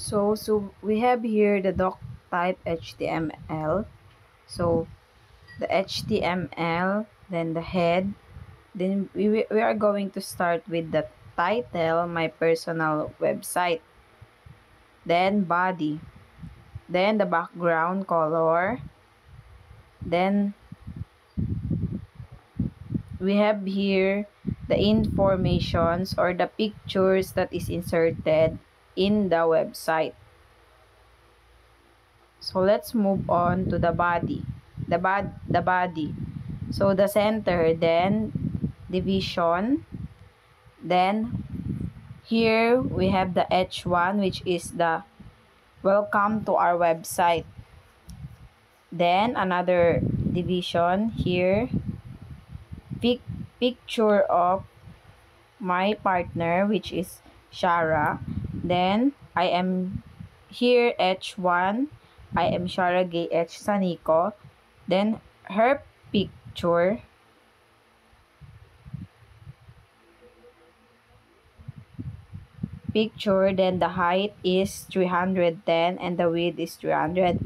So we have here the doc type HTML. So the HTML, then the head, then we are going to start with the title, my personal website, then body, then the background color, then we have here the informations or the pictures that is inserted in the website. So let's move on to the body. The body. So the center, then division, then here we have the H1, which is the welcome to our website. Then another division here, picture of my partner, which is Shara. Then I am here H1. I am Shara Gay H Saniko. Then her picture. Then the height is 310 and the width is 300.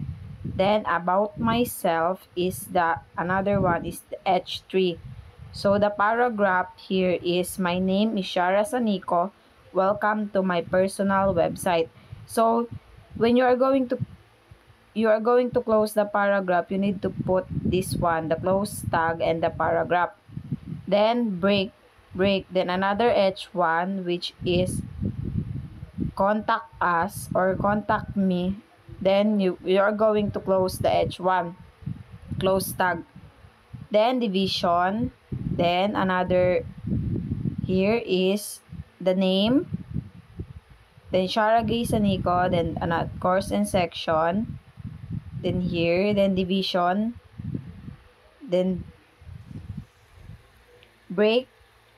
Then about myself is the another one is the H3. So the paragraph here is my name is Shara Saniko. Welcome to my personal website. So when you are going to close the paragraph, you need to put this one, the close tag and the paragraph. Then break, then another H1, which is contact us or contact me. Then you are going to close the H1, close tag. Then division, then another here is the name, then Sharagay Saniko, then another course and section, then here, then division, then break.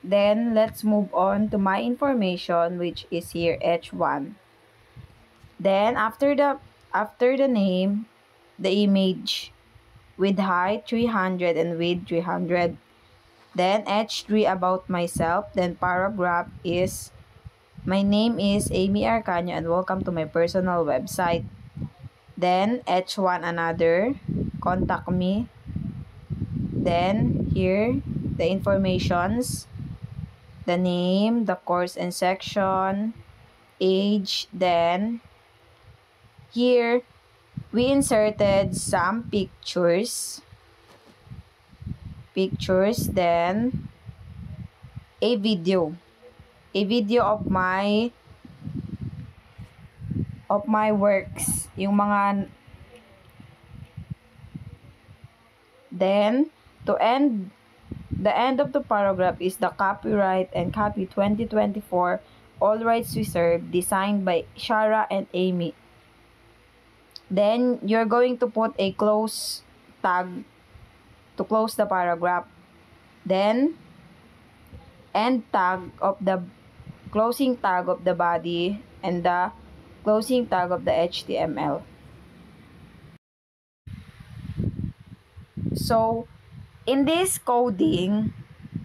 Then let's move on to my information, which is here H1. Then after the name, the image with height 300 and width 300. Then H3 about myself. Then paragraph is my name is Amy Arcaño and welcome to my personal website. Then H1 another, contact me. Then here the informations, the name, the course and section, age. Then here we inserted some pictures, then a video of my works, yung mga. Then to end, the end of the paragraph is the copyright and copy 2024, all rights reserved, designed by Shara and Amy. Then you're going to put a close tag to close the paragraph. Then end tag of the closing tag of the body and the closing tag of the HTML. So in this coding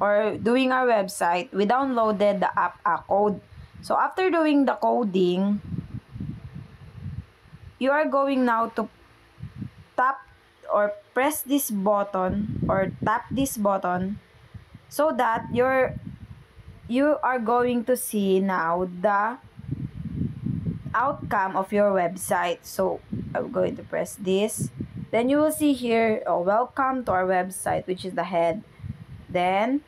or doing our website, we downloaded the app code. So after doing the coding, you are going now to tap or press this button or tap this button so that you are going to see now the outcome of your website. So I'm going to press this. Then you will see here, welcome to our website, which is the head. Then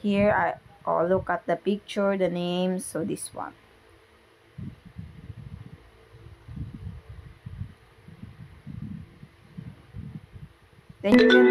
here I look at the picture, the name, so this one. Then you can